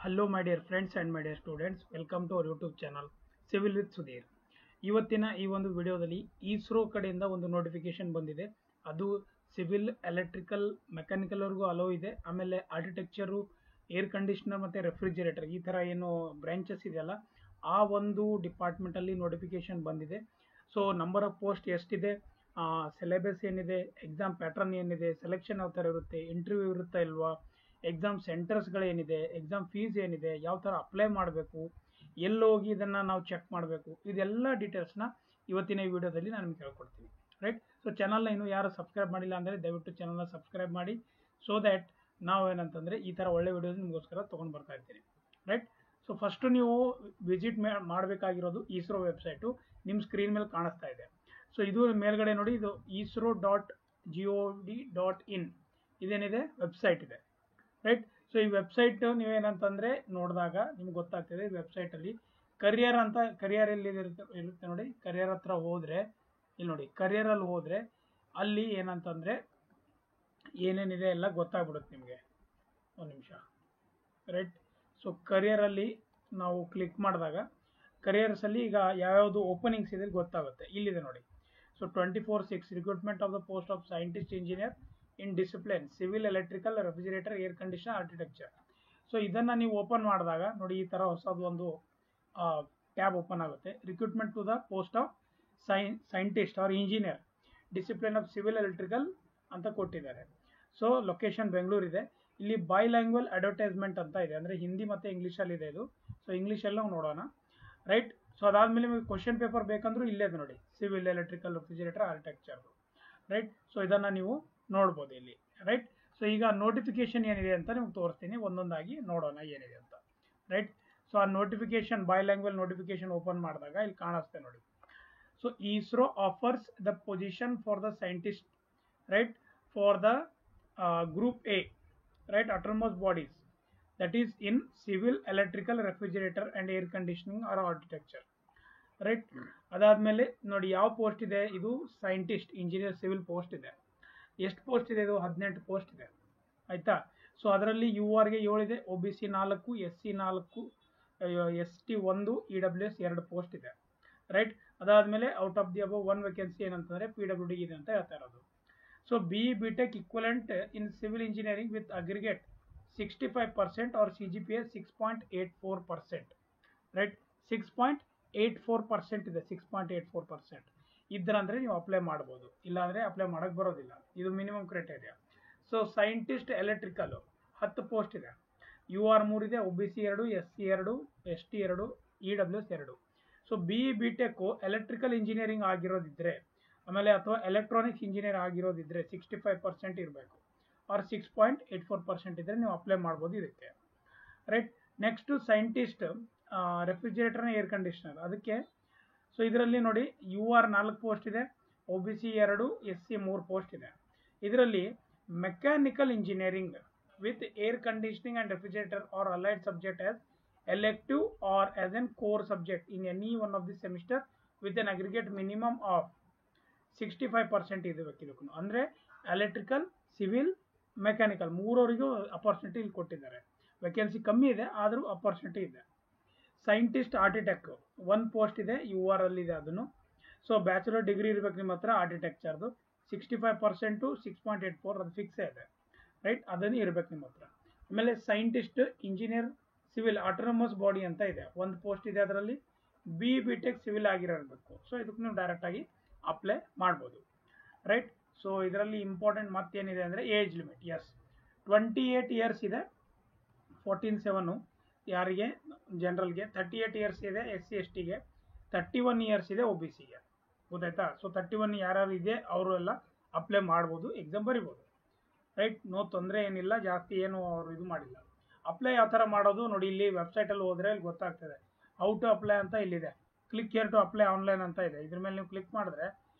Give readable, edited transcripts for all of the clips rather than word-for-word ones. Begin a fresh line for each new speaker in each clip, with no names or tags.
Hello my dear friends and my dear students, welcome to our YouTube channel civil with Sudhir. ಇವತ್ತಿನ ಈ ಒಂದು ವಿಡಿಯೋದಲ್ಲಿ ಇಸ್ರೋ ಕಡೆಯಿಂದ ಒಂದು ನೋಟಿಫಿಕೇಶನ್ ಬಂದಿದೆ. ಅದು ಸಿವಿಲ್, ಎಲೆಕ್ಟ್ರಿಕಲ್, ಮೆಕ್ಯಾನಿಕಲ್ವರೆಗೂ ಅಲೋ ಇದೆ. ಆಮೇಲೆ ಆರ್ಕಿಟೆಕ್ಚರು, ಏರ್ ಕಂಡೀಷನರ್ ಮತ್ತು ರೆಫ್ರಿಜಿರೇಟರ್ ಈ ಥರ ಏನು ಬ್ರಾಂಚಸ್ ಇದೆಯಲ್ಲ, ಆ ಒಂದು ಡಿಪಾರ್ಟ್ಮೆಂಟಲ್ಲಿ ನೋಟಿಫಿಕೇಶನ್ ಬಂದಿದೆ. ಸೊ ನಂಬರ್ ಆಫ್ ಪೋಸ್ಟ್ ಎಷ್ಟಿದೆ, ಸಿಲೆಬಸ್ ಏನಿದೆ, ಎಕ್ಸಾಮ್ ಪ್ಯಾಟ್ರನ್ ಏನಿದೆ, ಸೆಲೆಕ್ಷನ್ ಯಾವ ಥರ ಇರುತ್ತೆ, ಇಂಟರ್ವ್ಯೂ ಇರುತ್ತಾ ಇಲ್ವಾ, ಎಕ್ಸಾಮ್ ಸೆಂಟರ್ಸ್ಗಳೇನಿದೆ, ಎಕ್ಸಾಮ್ ಫೀಸ್ ಏನಿದೆ, ಯಾವ ಥರ ಅಪ್ಲೈ ಮಾಡಬೇಕು, ಎಲ್ಲಿ ಹೋಗಿ ಇದನ್ನು ನಾವು ಚೆಕ್ ಮಾಡಬೇಕು, ಇದೆಲ್ಲ ಡೀಟೇಲ್ಸ್ನ ಇವತ್ತಿನ ಈ ವಿಡಿಯೋದಲ್ಲಿ ನಾನು ನಿಮ್ಗೆ ಹೇಳ್ಕೊಡ್ತೀನಿ. ರೈಟ್. ಸೊ ಚಾನಲ್ನ ಇನ್ನೂ ಯಾರು ಸಬ್ಸ್ಕ್ರೈಬ್ ಮಾಡಿಲ್ಲ ಅಂದರೆ ದಯವಿಟ್ಟು ಚಾನಲ್ನ ಸಬ್ಸ್ಕ್ರೈಬ್ ಮಾಡಿ, ಸೊ ದ್ಯಾಟ್ ನಾವು ಏನಂತಂದರೆ ಈ ಥರ ಒಳ್ಳೆ ವಿಡಿಯೋಸ್ ನಿಮಗೋಸ್ಕರ ತೊಗೊಂಡು ಬರ್ತಾ ಇರ್ತೀನಿ. ರೈಟ್. ಸೊ ಫಸ್ಟು ನೀವು ವಿಸಿಟ್ ಮಾಡಬೇಕಾಗಿರೋದು ಇಸ್ರೋ ವೆಬ್ಸೈಟು ನಿಮ್ಮ ಸ್ಕ್ರೀನ್ ಮೇಲೆ ಕಾಣಿಸ್ತಾ ಇದೆ. ಸೊ ಇದು ಮೇಲ್ಗಡೆ ನೋಡಿ, ಇದು isro.gov.in ಇದೇನಿದೆ ವೆಬ್ಸೈಟ್ ಇದೆ. ರೈಟ್. ಸೊ ಈ ವೆಬ್ಸೈಟ್ ನೀವೇನಂತಂದರೆ ನೋಡಿದಾಗ ನಿಮ್ಗೆ ಗೊತ್ತಾಗ್ತದೆ. ಈ ವೆಬ್ಸೈಟಲ್ಲಿ ಕರಿಯರ್ ಅಂತ, ಕರಿಯರ್ ಎಲ್ಲಿ ಇರುತ್ತೆ ನೋಡಿ, ಕರಿಯರ್ ಹತ್ರ ಹೋದರೆ ಇಲ್ಲಿ ನೋಡಿ, ಕರಿಯರಲ್ಲಿ ಹೋದರೆ ಅಲ್ಲಿ ಏನಂತಂದರೆ ಏನೇನಿದೆ ಎಲ್ಲ ಗೊತ್ತಾಗ್ಬಿಡುತ್ತೆ ನಿಮಗೆ. ಒಂದು ನಿಮಿಷ. ರೈಟ್. ಸೊ ಕರಿಯರಲ್ಲಿ ನಾವು ಕ್ಲಿಕ್ ಮಾಡಿದಾಗ ಕರಿಯರ್ಸಲ್ಲಿ ಈಗ ಯಾವ್ಯಾವುದು ಓಪನಿಂಗ್ಸ್ ಇದೆ ಗೊತ್ತಾಗುತ್ತೆ. ಇಲ್ಲಿದೆ ನೋಡಿ. So 24/6 recruitment of the post of scientist engineer in discipline civil, electrical, refrigerator, air condition, architecture. So ಇದನ್ನು ನೀವು ಓಪನ್ ಮಾಡಿದಾಗ ನೋಡಿ, ಈ ಥರ ಹೊಸದು ಒಂದು ಟ್ಯಾಬ್ ಓಪನ್ ಆಗುತ್ತೆ. Recruitment to the post of scientist or engineer discipline of civil, electrical ಅಂತ ಕೊಟ್ಟಿದ್ದಾರೆ. ಸೊ ಲೊಕೇಶನ್ ಬೆಂಗಳೂರು ಇದೆ. ಇಲ್ಲಿ ಬೈ ಲ್ಯಾಂಗ್ವೇಜ್ ಅಡ್ವರ್ಟೈಸ್ಮೆಂಟ್ ಅಂತ ಇದೆ, ಅಂದರೆ ಹಿಂದಿ ಮತ್ತು ಇಂಗ್ಲೀಷಲ್ಲಿ ಇದೆ ಇದು. ಸೊ ಇಂಗ್ಲೀಷಲ್ಲಿ ನಾವು ನೋಡೋಣ. ರೈಟ್. ಸೊ ಅದಾದಮೇಲೆ ನಿಮಗೆ ಕ್ವಶನ್ ಪೇಪರ್ ಬೇಕಂದ್ರೂ ಇಲ್ಲೇ ಇದೆ ನೋಡಿ, civil, electrical, refrigerator, architecture. Right. So ಇದನ್ನು ನೀವು ನೋಡ್ಬೋದು ಇಲ್ಲಿ. ರೈಟ್. ಸೊ ಈಗ ನೋಟಿಫಿಕೇಶನ್ ಏನಿದೆ ಅಂತ ನಿಮ್ಗೆ ತೋರಿಸ್ತೀನಿ, ಒಂದೊಂದಾಗಿ ನೋಡೋಣ ಏನಿದೆ ಅಂತ. ರೈಟ್. ಸೊ ಆ notification, by language notification open ಮಾಡಿದಾಗ ಇಲ್ಲಿ ಕಾಣಿಸ್ತೆ ನೋಡಿ. So ISRO offers the position for the scientist, right, for the group A, right, autonomous bodies, that is in civil, electrical, refrigerator and air conditioning or architecture. Right. ಅದಾದಮೇಲೆ ನೋಡಿ ಯಾವ post ಇದೆ, ಇದು scientist engineer civil post ಇದೆ. ಎಷ್ಟು post ಇದೆ, ಇದು 18 post ಇದೆ. ಆಯಿತಾ. ಸೊ ಅದರಲ್ಲಿ ಯು ಆರ್ಗೆ 7 ಇದೆ, O B C 4, S C 4, S T 1, E W S 2 post ಇದೆ. ರೈಟ್. ಅದಾದಮೇಲೆ out of the above 1 vacancy ಏನಂತಂದರೆ ಪಿ ಡಬ್ಲ್ಯೂ ಡಿ ಇದೆ ಅಂತ ಹೇಳ್ತಾ ಇರೋದು. So B tech equivalent in civil engineering with aggregate 65% or CGPA 6.84%. Right. 6.84% ಇದೆ. 6.84% ಇದ್ರಂದರೆ ನೀವು apply ಮಾಡ್ಬೋದು, ಇಲ್ಲಾಂದರೆ ಅಪ್ಲೈ ಮಾಡೋಕ್ಕೆ ಬರೋದಿಲ್ಲ. ಇದು minimum criteria. So scientist electrical 10 post ಇದೆ. ಯು ಆರ್ 3 ಇದೆ, O B C 2, S C 2, S T 2, E W S 2. So B tech electrical engineering ಆಗಿರೋದಿದ್ದರೆ, ಆಮೇಲೆ ಅಥವಾ ಎಲೆಕ್ಟ್ರಾನಿಕ್ಸ್ ಇಂಜಿನಿಯರ್ ಆಗಿರೋದಿದ್ದರೆ 65% ಇರಬೇಕು, ಆರ್ 6.84% ಇದ್ದರೆ ನೀವು ಅಪ್ಲೈ ಮಾಡ್ಬೋದು ಇದಕ್ಕೆ. ರೈಟ್. ನೆಕ್ಸ್ಟು ಸೈಂಟಿಸ್ಟ್ ರೆಫ್ರಿಜಿರೇಟರ್ನ ಏರ್ ಕಂಡೀಷನರ್, ಅದಕ್ಕೆ ಸೊ ಇದರಲ್ಲಿ ನೋಡಿ ಯು ಆರ್ 4 ಪೋಸ್ಟ್ ಇದೆ, O B C 2, S C 3 post ಇದೆ. ಇದರಲ್ಲಿ mechanical engineering with air conditioning and refrigerator or allied subject as elective or as an core subject in any one of the semester with an aggregate minimum of 65% ಇರಬೇಕು ಇದಕ್ಕೂ. ಅಂದರೆ electrical, civil, mechanical ಮೂರವರಿಗೂ opportunity ಇಲ್ಲಿ ಕೊಟ್ಟಿದ್ದಾರೆ. Vacancy ಕಮ್ಮಿ ಇದೆ, ಆದರೂ opportunity ಇದೆ. ಸೈಂಟಿಸ್ಟ್ ಆರ್ಕಿಟೆಕ್ಟ್ 1 ಪೋಸ್ಟ್ ಇದೆ, ಯು ಆರ್ ಅಲ್ಲಿ ಇದೆ ಅದನ್ನು. ಸೊ ಬ್ಯಾಚುಲರ್ ಡಿಗ್ರಿ ಇರಬೇಕು ನಿಮ್ಮ ಹತ್ರ ಆರ್ಕಿಟೆಕ್ಚರ್ದು. 65% 6.84 ಅದು ಫಿಕ್ಸೇ ಇದೆ. ರೈಟ್. ಅದನ್ನು ಇರಬೇಕು ನಿಮ್ಮ ಹತ್ರ. ಆಮೇಲೆ scientist engineer civil autonomous body ಅಂತ ಇದೆ, 1 ಪೋಸ್ಟ್ ಇದೆ. ಅದರಲ್ಲಿ ಬಿ ಟೆಕ್ ಸಿವಿಲ್ ಆಗಿರಬೇಕು. ಸೊ ಇದಕ್ಕೆ ನೀವು ಡೈರೆಕ್ಟಾಗಿ ಅಪ್ಲೈ ಮಾಡ್ಬೋದು. ರೈಟ್. ಸೊ ಇದರಲ್ಲಿ ಇಂಪಾರ್ಟೆಂಟ್ ಮತ್ತೇನಿದೆ ಅಂದರೆ ಏಜ್ ಲಿಮಿಟ್. ಎಸ್, 28 ಇಯರ್ಸ್ ಇದೆ 14/7 ಯಾರಿಗೆ, ಜನರಲ್ಗೆ. 38 ಇಯರ್ಸ್ ಇದೆ ಎಸ್ ಸಿ ಎಸ್ ಟಿಗೆ. 31 ಇಯರ್ಸ್ ಇದೆ ಒ ಬಿ ಸಿಗೆ. ಗೊತ್ತಾಯ್ತಾ. ಸೊ 31 ಯಾರು ಇದೆ ಅವರು ಎಲ್ಲ ಅಪ್ಲೈ ಮಾಡ್ಬೋದು, ಎಕ್ಸಾಮ್ ಬರಿಬೋದು. ರೈಟ್. ನೋ ತೊಂದರೆ ಏನಿಲ್ಲ, ಜಾಸ್ತಿ ಏನು ಅವರು ಇದು ಮಾಡಿಲ್ಲ. ಅಪ್ಲೈ ಯಾವ ಥರ ಮಾಡೋದು ನೋಡಿ, ಇಲ್ಲಿ ವೆಬ್ಸೈಟಲ್ಲಿ ಹೋದರೆ ಇಲ್ಲಿ ಗೊತ್ತಾಗ್ತದೆ. ಹೌ ಟು ಅಪ್ಲೈ ಅಂತ ಇಲ್ಲಿದೆ. Click here to apply online ಅಂತ ಇದೆ. ಇದ್ರ ಮೇಲೆ ನೀವು ಕ್ಲಿಕ್ ಮಾಡಿದ್ರೆ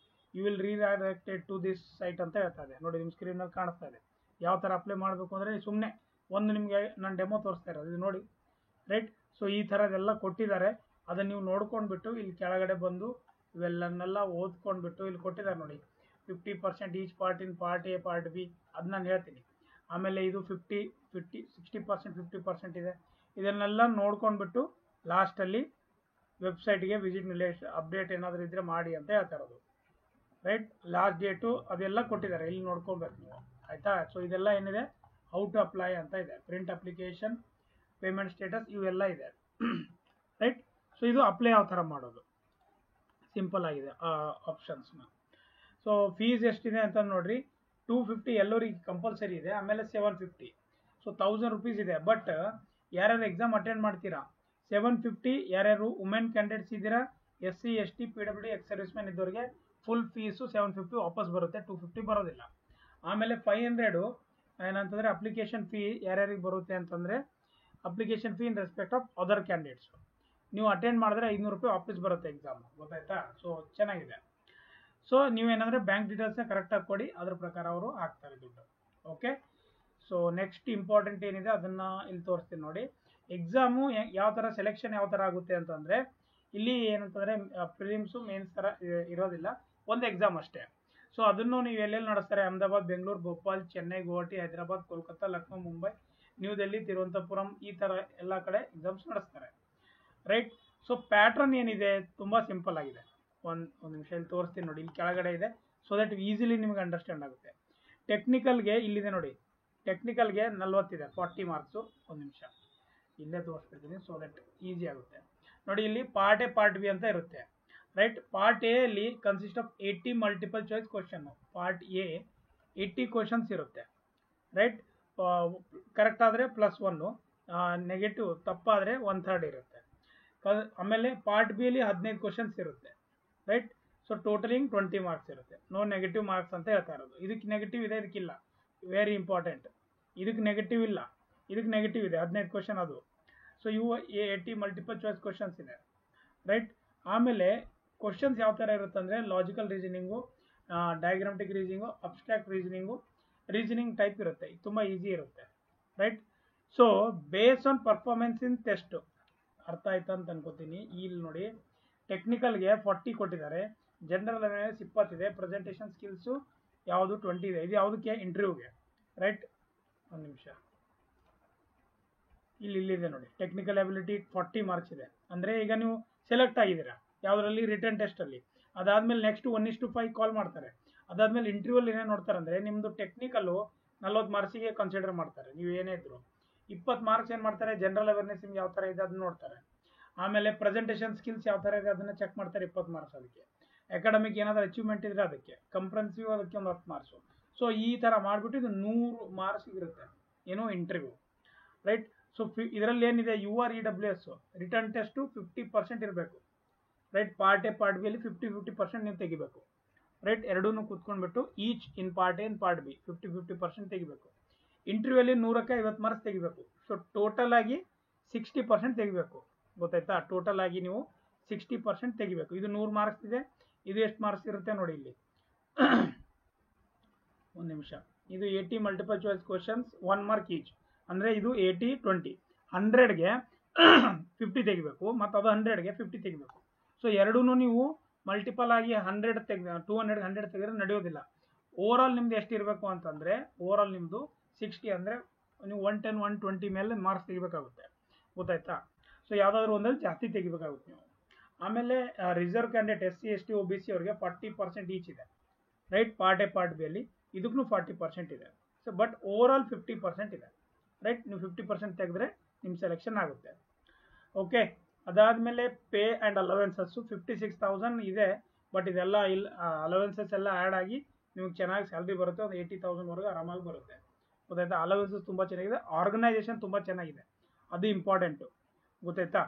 you will redirected to this site ಅಂತ ಹೇಳ್ತಾ ಇದೆ ನೋಡಿ, ನಿಮ್ಮ ಸ್ಕ್ರೀನಲ್ಲಿ ಕಾಣಿಸ್ತಾ ಇದೆ. ಯಾವ ಥರ ಅಪ್ಲೈ ಮಾಡಬೇಕು ಅಂದರೆ ಸುಮ್ಮನೆ ಒಂದು ನಿಮಗೆ ನಾನು ಡೆಮೋ ತೋರಿಸ್ತಾ ಇರೋದು ಇದು ನೋಡಿ. ರೈಟ್. ಸೊ ಈ ಥರದೆಲ್ಲ ಕೊಟ್ಟಿದ್ದಾರೆ, ಅದನ್ನು ನೀವು ನೋಡ್ಕೊಂಡ್ಬಿಟ್ಟು ಇಲ್ಲಿ ಕೆಳಗಡೆ ಬಂದು ಇವೆಲ್ಲನ್ನೆಲ್ಲ ಓದ್ಕೊಂಡ್ಬಿಟ್ಟು ಇಲ್ಲಿ ಕೊಟ್ಟಿದ್ದಾರೆ ನೋಡಿ, 50% each part in part A, part B, ಅದು ನಾನು ಹೇಳ್ತೀನಿ. ಆಮೇಲೆ ಇದು 60% 50% ಇದೆ. ಇದನ್ನೆಲ್ಲ ನೋಡ್ಕೊಂಡ್ಬಿಟ್ಟು ಲಾಸ್ಟಲ್ಲಿ ವೆಬ್ಸೈಟ್ಗೆ ವಿಸಿಟ್ ಅಪ್ಡೇಟ್ ಏನಾದರೂ ಇದ್ದರೆ ಮಾಡಿ ಅಂತ ಹೇಳ್ತಾ ಇರೋದು. ರೈಟ್, ಲಾಸ್ಟ್ ಡೇಟು ಅದೆಲ್ಲ ಕೊಟ್ಟಿದ್ದಾರೆ, ಇಲ್ಲಿ ನೋಡ್ಕೊಬೇಕು ನೀವು, ಆಯಿತಾ. ಸೊ ಇದೆಲ್ಲ ಏನಿದೆ, ಹೌ ಟು ಅಪ್ಲೈ ಅಂತ ಇದೆ, ಪ್ರಿಂಟ್ ಅಪ್ಲಿಕೇಶನ್, ಪೇಮೆಂಟ್ ಸ್ಟೇಟಸ್ ಇವೆಲ್ಲ ಇದೆ. ರೈಟ್, ಸೊ ಇದು ಅಪ್ಲೈ ಯಾವ ಥರ ಮಾಡೋದು, ಸಿಂಪಲ್ ಆಗಿದೆ ಆಪ್ಷನ್ಸ್ನ. ಸೊ ಫೀಸ್ ಎಷ್ಟಿದೆ ಅಂತ ನೋಡ್ರಿ, 250 ಎಲ್ಲರಿಗೆ ಕಂಪಲ್ಸರಿ ಇದೆ, ಆಮೇಲೆ 750, ಸೊ 1000 ರೂಪೀಸ್ ಇದೆ. ಬಟ್ ಯಾರ್ಯಾರು ಎಕ್ಸಾಮ್ ಅಟೆಂಡ್ ಮಾಡ್ತೀರಾ 750, ಯಾರ್ಯಾರು ವುಮೆನ್ ಕ್ಯಾಂಡಿಡೇಟ್ಸ್ ಇದ್ದೀರಾ, SC ST PWD ex service man ಇದ್ದವ್ರಿಗೆ ಫುಲ್ ಫೀಸು 750 ವಾಪಸ್ ಬರುತ್ತೆ, 250 ಬರೋದಿಲ್ಲ. ಆಮೇಲೆ 500 ಏನಂತಂದರೆ ಅಪ್ಲಿಕೇಶನ್ ಫೀ ಯಾರ್ಯಾರಿಗೆ ಬರುತ್ತೆ ಅಂತಂದರೆ, application fee in respect of other candidates. ನೀವು ಅಟೆಂಡ್ ಮಾಡಿದ್ರೆ 500 ರೂಪಾಯಿ ವಾಪಸ್ ಬರುತ್ತೆ ಎಕ್ಸಾಮು, ಗೊತ್ತಾಯ್ತಾ. ಸೊ ಚೆನ್ನಾಗಿದೆ. ಸೊ ನೀವೇನಂದರೆ ಬ್ಯಾಂಕ್ ಡೀಟೇಲ್ಸ್ನ ಕರೆಕ್ಟಾಗಿ ಕೊಡಿ, ಅದ್ರ ಪ್ರಕಾರ ಅವರು ಹಾಕ್ತಾರೆ ದುಡ್ಡು. ಓಕೆ, ಸೊ ನೆಕ್ಸ್ಟ್ ಇಂಪಾರ್ಟೆಂಟ್ ಏನಿದೆ ಅದನ್ನು ಇಲ್ಲಿ ತೋರಿಸ್ತೀನಿ ನೋಡಿ. ಎಕ್ಸಾಮು ಯಾವ ಥರ ಸೆಲೆಕ್ಷನ್ ಯಾವ ಥರ ಆಗುತ್ತೆ ಅಂತಂದರೆ, ಇಲ್ಲಿ ಏನಂತಂದರೆ ಪ್ರಿಲಿಮ್ಸು ಮೇನ್ಸ್ ಥರ ಇರೋದಿಲ್ಲ, ಒಂದು ಎಕ್ಸಾಮ್ ಅಷ್ಟೇ. ಸೊ ಅದನ್ನು ನೀವು ಎಲ್ಲೆಲ್ಲಿ ನಡೆಸ್ತಾರೆ, ಅಹಮದಾಬಾದ್, ಬೆಂಗಳೂರು, ಭೋಪಾಲ್, ಚೆನ್ನೈ, ಗುವಾಹಟಿ, ಹೈದರಾಬಾದ್, ಕೋಲ್ಕತ್ತಾ, ಲಕ್ನೋ, ಮುಂಬೈ, ನ್ಯೂ ದಿಲ್ಲಿ, ತಿರುವನಂತಪುರಂ, ಈ ಥರ ಎಲ್ಲ ಕಡೆ ಎಕ್ಸಾಮ್ಸ್ ನಡೆಸ್ತಾರೆ. ರೈಟ್, ಸೊ ಪ್ಯಾಟ್ರನ್ ಏನಿದೆ ತುಂಬ ಸಿಂಪಲ್ ಆಗಿದೆ. ಒಂದು ನಿಮಿಷ ಇಲ್ಲಿ ತೋರಿಸ್ತೀನಿ ನೋಡಿ, ಇಲ್ಲಿ ಕೆಳಗಡೆ ಇದೆ, ಸೊ ದಟ್ ಈಸಿಲಿ ನಿಮಗೆ ಅಂಡರ್ಸ್ಟ್ಯಾಂಡ್ ಆಗುತ್ತೆ. ಟೆಕ್ನಿಕಲ್ಗೆ ಇಲ್ಲಿದೆ ನೋಡಿ, ಟೆಕ್ನಿಕಲ್ಗೆ 40 ಇದೆ, 40 ಮಾರ್ಕ್ಸು. ಒಂದು ನಿಮಿಷ ಇಲ್ಲೇ ತೋರಿಸ್ತಿದ್ದೀನಿ, ಸೊ ದಟ್ ಈಸಿ ಆಗುತ್ತೆ ನೋಡಿ. ಇಲ್ಲಿ ಪಾರ್ಟ್ ಎ ಪಾರ್ಟ್ ಬಿ ಅಂತ ಇರುತ್ತೆ. ರೈಟ್, ಪಾರ್ಟ್ ಎ ಅಲ್ಲಿ consist of 80 multiple choice question. Part A 80 questions ಇರುತ್ತೆ. ರೈಟ್, ಕರೆಕ್ಟ್ ಆದರೆ +1, ನೆಗೆಟಿವ್ ತಪ್ಪಾದರೆ 1/3 ಇರುತ್ತೆ. ಆಮೇಲೆ ಪಾರ್ಟ್ ಬಿ ಅಲ್ಲಿ 15 ಕ್ವಶನ್ಸ್ ಇರುತ್ತೆ. ರೈಟ್, ಸೊ ಟೋಟಲಿಂಗ್ 20 ಮಾರ್ಕ್ಸ್ ಇರುತ್ತೆ. ನೋ ನೆಗೆಟಿವ್ ಮಾರ್ಕ್ಸ್ ಅಂತ ಹೇಳ್ತಾ ಇರೋದು. ಇದಕ್ಕೆ ನೆಗೆಟಿವ್ ಇದೆ, ಇದಕ್ಕಿಲ್ಲ, ವೆರಿ ಇಂಪಾರ್ಟೆಂಟ್. ಇದಕ್ಕೆ ನೆಗೆಟಿವ್ ಇಲ್ಲ, ಇದಕ್ಕೆ ನೆಗೆಟಿವ್ ಇದೆ, 15 ಕ್ವಶನ್ ಅದು. ಸೊ ಇವು 80 ಮಲ್ಟಿಪಲ್ ಚಾಯ್ಸ್ ಕ್ವಶನ್ಸ್ ಇದೆ. ರೈಟ್, ಆಮೇಲೆ ಕ್ವಶನ್ಸ್ ಯಾವ ಥರ ಇರುತ್ತೆ ಅಂದರೆ, logical reasoning, diagrammatic reasoning, abstract reasoning type ಇರುತ್ತೆ, ತುಂಬ ಈಸಿ ಇರುತ್ತೆ. Right, so base on performance in test, ಅರ್ಥ ಆಯ್ತು ಅಂತ ಅನ್ಕೋತೀನಿ. ಇಲ್ಲಿ ನೋಡಿ, ಟೆಕ್ನಿಕಲ್ಗೆ 40 ಕೊಟ್ಟಿದ್ದಾರೆ, ಜನರಲ್ ಅವೇರ್ನೆಸ್ 20 ಇದೆ, ಪ್ರೆಸೆಂಟೇಷನ್ ಸ್ಕಿಲ್ಸು ಯಾವುದು 20 ಇದೆ. ಇದು ಯಾವುದಕ್ಕೆ, ಇಂಟರ್ವ್ಯೂಗೆ. ರೈಟ್, ಒಂದು ನಿಮಿಷ ಇಲ್ಲಿದೆ ನೋಡಿ, ಟೆಕ್ನಿಕಲ್ ಅಬಿಲಿಟಿ 40 ಮಾರ್ಕ್ಸ್ ಇದೆ. ಅಂದರೆ ಈಗ ನೀವು ಸೆಲೆಕ್ಟ್ ಆಗಿದ್ದೀರಾ ಯಾವುದರಲ್ಲಿ, ರಿಟರ್ನ್ ಟೆಸ್ಟಲ್ಲಿ. ಅದಾದಮೇಲೆ ನೆಕ್ಸ್ಟ್ 1:5 ಕಾಲ್ ಮಾಡ್ತಾರೆ. ಅದಾದಮೇಲೆ ಇಂಟರ್ವ್ಯೂಲ್ಲಿ ಏನೇ ನೋಡ್ತಾರೆ ಅಂದರೆ, ನಿಮ್ಮದು ಟೆಕ್ನಿಕಲ್ಲು 40 ಮಾರ್ಕ್ಸಿಗೆ ಕನ್ಸಿಡರ್ ಮಾಡ್ತಾರೆ, ನೀವು ಏನೇ ಇದ್ರು. 20 ಮಾರ್ಕ್ಸ್ ಏನು ಮಾಡ್ತಾರೆ, ಜನರಲ್ ಅವೇರ್ನೆಸ್ ನಿಮ್ಗೆ ಯಾವ ಥರ ಇದೆ ಅದನ್ನ ನೋಡ್ತಾರೆ. ಆಮೇಲೆ ಪ್ರೆಸೆಂಟೇಷನ್ ಸ್ಕಿಲ್ಸ್ ಯಾವ ಥರ ಇದೆ ಅದನ್ನು ಚೆಕ್ ಮಾಡ್ತಾರೆ, 20 ಮಾರ್ಕ್ಸ್ ಅದಕ್ಕೆ. ಅಕಾಡೆಮಿಕ್ ಏನಾದರೂ ಅಚೀವ್ಮೆಂಟ್ ಇದ್ರೆ ಅದಕ್ಕೆ, ಕಂಪ್ರೆನ್ಸಿವ್ ಅದಕ್ಕೆ ಒಂದು 10 ಮಾರ್ಕ್ಸು. ಸೊ ಈ ಥರ ಮಾಡಿಬಿಟ್ಟು ಇದು 100 ಮಾರ್ಕ್ಸ್ ಇರುತ್ತೆ, ಏನೋ ಇಂಟರ್ವ್ಯೂ. ರೈಟ್, ಸೊ ಇದರಲ್ಲಿ ಏನಿದೆ, UREWS ರಿಟರ್ನ್ ಟೆಸ್ಟು 50% ಇರಬೇಕು. Right, part A part B ಅಲ್ಲಿ 50% ನೀವು ತೆಗಿಬೇಕು. ರೈಟ್, ಎರಡೂ ಕೂತ್ಕೊಂಡ್ಬಿಟ್ಟು each in part A in part B 50% ತೆಗಿಬೇಕು. ಇಂಟರ್ವ್ಯೂಲ್ಲಿ 100ಕ್ಕೆ 50 ಮಾರ್ಕ್ಸ್ ತೆಗಿಬೇಕು. ಸೊ ಟೋಟಲ್ ಆಗಿ 60% ತೆಗಿಬೇಕು, ಗೊತ್ತಾಯ್ತಾ. ಟೋಟಲ್ ಆಗಿ ನೀವು 60% ತೆಗಿಬೇಕು. ಇದು 100 ಮಾರ್ಕ್ಸ್ ಇದೆ, ಇದು ಎಷ್ಟು ಮಾರ್ಕ್ಸ್ ಇರುತ್ತೆ ನೋಡಿ ಇಲ್ಲಿ. ಒಂದು ನಿಮಿಷ, ಇದು 80 multiple choice questions, 1 mark each. ಅಂದರೆ ಇದು 80-20, 100ಗೆ 50 ತೆಗಿಬೇಕು, ಮತ್ತು ಅದು 100ಗೆ 50 ತೆಗಿಬೇಕು. ಸೊ ಎರಡೂ ನೀವು ಮಲ್ಟಿಪಲ್ ಆಗಿ 100 200 100 ತೆಗೆದ್ರೆ ನಡೆಯೋದಿಲ್ಲ. ಓವರಾಲ್ ನಿಮ್ದು ಎಷ್ಟು ಇರಬೇಕು ಅಂತಂದರೆ, ಓವರಾಲ್ ನಿಮ್ಮದು 60, ಅಂದರೆ ನೀವು 110 120 ಮೇಲೆ ಮಾರ್ಕ್ಸ್ ತೆಗಿಬೇಕಾಗುತ್ತೆ, ಗೊತ್ತಾಯ್ತಾ. ಸೊ ಯಾವುದಾದ್ರೂ ಒಂದಲ್ಲಿ ಜಾಸ್ತಿ ತೆಗಿಬೇಕಾಗುತ್ತೆ ನೀವು. ಆಮೇಲೆ reserve candidate SC ST OBC ಅವರಿಗೆ 40% ಈಚ್ ಇದೆ. Right, part A part B ಅಲ್ಲಿ ಇದಕ್ಕೂ 40% ಇದೆ. ಸೊ ಬಟ್ ಓವರಾಲ್ 50% ಇದೆ. ರೈಟ್, ನೀವು 50% ತೆಗೆದ್ರೆ ನಿಮ್ಮ ಸೆಲೆಕ್ಷನ್ ಆಗುತ್ತೆ. ಓಕೆ, ಅದಾದಮೇಲೆ ಪೇ ಆ್ಯಂಡ್ ಅಲವೆನ್ಸಸ್ಸು 56,000 ಇದೆ. ಬಟ್ ಇದೆಲ್ಲ ಇಲ್ಲಿ ಅಲವೆನ್ಸಸ್ ಎಲ್ಲ ಆ್ಯಡ್ ಆಗಿ ನಿಮಗೆ ಚೆನ್ನಾಗಿ ಸ್ಯಾಲ್ರಿ ಬರುತ್ತೆ, ಒಂದು 80,000ವರೆಗೂ ಆರಾಮಾಗಿ ಬರುತ್ತೆ, ಗೊತ್ತಾಯ್ತಾ. ಅಲವೆನ್ಸಸ್ ತುಂಬ ಚೆನ್ನಾಗಿದೆ, ಆರ್ಗನೈಸೇಷನ್ ತುಂಬ ಚೆನ್ನಾಗಿದೆ, ಅದು ಇಂಪಾರ್ಟೆಂಟು, ಗೊತ್ತಾಯ್ತಾ.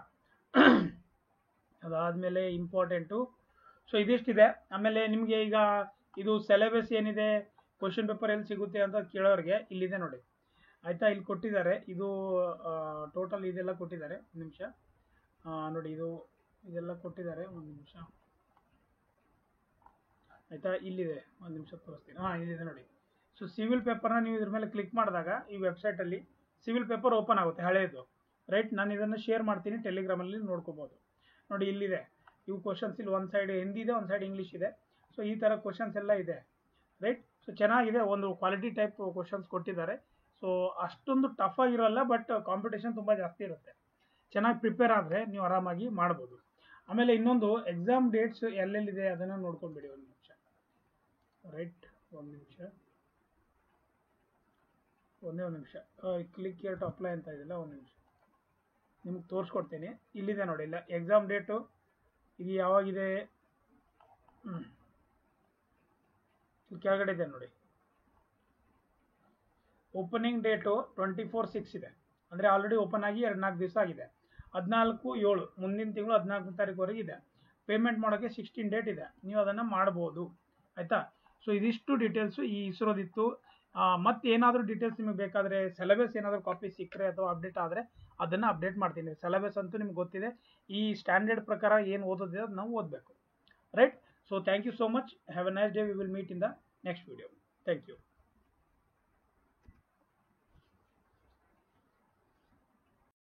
ಅದಾದಮೇಲೆ ಇಂಪಾರ್ಟೆಂಟು, ಸೊ ಇದಿಷ್ಟಿದೆ. ಆಮೇಲೆ ನಿಮಗೆ ಈಗ ಇದು ಸಿಲೆಬಸ್ ಏನಿದೆ, ಕ್ವಶನ್ ಪೇಪರ್ ಎಲ್ಲಿ ಸಿಗುತ್ತೆ ಅಂತ ಕೇಳೋರಿಗೆ ಇಲ್ಲಿದೆ ನೋಡಿ, ಆಯಿತಾ. ಇಲ್ಲಿ ಕೊಟ್ಟಿದ್ದಾರೆ, ಇದು ಟೋಟಲ್ ಇದೆಲ್ಲ ಕೊಟ್ಟಿದ್ದಾರೆ. ಒಂದು ನಿಮಿಷ ನೋಡಿ, ಇದೆಲ್ಲ ಕೊಟ್ಟಿದ್ದಾರೆ, ಒಂದು ನಿಮಿಷ ಆಯಿತಾ. ಇಲ್ಲಿದೆ, ಒಂದು ನಿಮಿಷ ತೋರಿಸ್ತೀನಿ. ಇಲ್ಲಿದೆ ನೋಡಿ. ಸೊ ಸಿವಿಲ್ ಪೇಪರ್ನ ನೀವು ಇದ್ರ ಮೇಲೆ ಕ್ಲಿಕ್ ಮಾಡಿದಾಗ ಈ ವೆಬ್ಸೈಟಲ್ಲಿ ಸಿವಿಲ್ ಪೇಪರ್ ಓಪನ್ ಆಗುತ್ತೆ, ಹಳೆಯದು. ರೈಟ್, ನಾನು ಇದನ್ನು ಶೇರ್ ಮಾಡ್ತೀನಿ, ಟೆಲಿಗ್ರಾಮಲ್ಲಿ ನೋಡ್ಕೋಬೋದು ನೋಡಿ. ಇಲ್ಲಿದೆ ಇವು ಕ್ವಶನ್ಸ್, ಇಲ್ಲಿ ಒಂದು ಸೈಡ್ ಹಿಂದಿ ಇದೆ, ಒಂದು ಸೈಡ್ ಇಂಗ್ಲೀಷ್ ಇದೆ. ಸೊ ಈ ಥರ ಕ್ವಶನ್ಸ್ ಎಲ್ಲ ಇದೆ. ರೈಟ್, ಸೊ ಚೆನ್ನಾಗಿದೆ, ಒಂದು ಕ್ವಾಲಿಟಿ ಟೈಪ್ ಕ್ವಶನ್ಸ್ ಕೊಟ್ಟಿದ್ದಾರೆ. ಸೊ ಅಷ್ಟೊಂದು ಟಫ್ ಆಗಿರೋಲ್ಲ, ಬಟ್ ಕಾಂಪಿಟೇಷನ್ ತುಂಬ ಜಾಸ್ತಿ ಇರುತ್ತೆ. ಚೆನ್ನಾಗಿ ಪ್ರಿಪೇರ್ ಆದರೆ ನೀವು ಆರಾಮಾಗಿ ಮಾಡ್ಬೋದು. ಆಮೇಲೆ ಇನ್ನೊಂದು ಎಕ್ಸಾಮ್ ಡೇಟ್ಸ್ ಎಲ್ಲೆಲ್ಲಿದೆ ಅದನ್ನು ನೋಡ್ಕೊಂಡ್ಬಿಡಿ. ಒಂದು ನಿಮಿಷ ರೈಟ್, ಒಂದು ನಿಮಿಷ ಕ್ಲಿಕ್ ಹಿಯರ್ ಟು ಅಪ್ಲೈ ಅಂತ ಇದೆಯಲ್ಲ, ಒಂದು ನಿಮಿಷ ನಿಮ್ಗೆ ತೋರಿಸ್ಕೊಡ್ತೀನಿ. ಇಲ್ಲಿದೆ ನೋಡಿ, ಇಲ್ಲ ಎಕ್ಸಾಮ್ ಡೇಟು ಇದು ಯಾವಾಗಿದೆ, ಕೆಳಗಡೆ ಇದೆ ನೋಡಿ. ಓಪನಿಂಗ್ ಡೇಟು 24/6 ಇದೆ, ಅಂದರೆ ಆಲ್ರೆಡಿ ಓಪನ್ ಆಗಿ 2-4 ದಿವಸ ಆಗಿದೆ. 14/7 ಮುಂದಿನ ತಿಂಗಳು 14ನೇ ತಾರೀಕುವರೆಗೆ ಇದೆ. ಪೇಮೆಂಟ್ ಮಾಡೋಕ್ಕೆ 16 ಡೇಟ್ ಇದೆ, ನೀವು ಅದನ್ನು ಮಾಡ್ಬೋದು. ಆಯಿತಾ? ಸೊ ಇದಿಷ್ಟು ಡೀಟೇಲ್ಸು ಈ ಇಸ್ರೋದಿತ್ತು. ಮತ್ತೆ ಏನಾದರೂ ಡೀಟೇಲ್ಸ್ ನಿಮಗೆ ಬೇಕಾದರೆ, ಸಿಲೆಬಸ್ ಏನಾದರೂ ಕಾಪಿ ಸಿಕ್ಕರೆ ಅಥವಾ ಅಪ್ಡೇಟ್ ಆದರೆ ಅದನ್ನು ಅಪ್ಡೇಟ್ ಮಾಡ್ತೀನಿ. ಸಿಲೆಬಸ್ ಅಂತೂ ನಿಮ್ಗೆ ಗೊತ್ತಿದೆ, ಈ ಸ್ಟ್ಯಾಂಡರ್ಡ್ ಪ್ರಕಾರ ಏನು ಓದೋದಿದೆ ಅದು ನಾವು ಓದಬೇಕು. Right? So thank you so much. Have a nice day. We will meet in the next video. Thank you.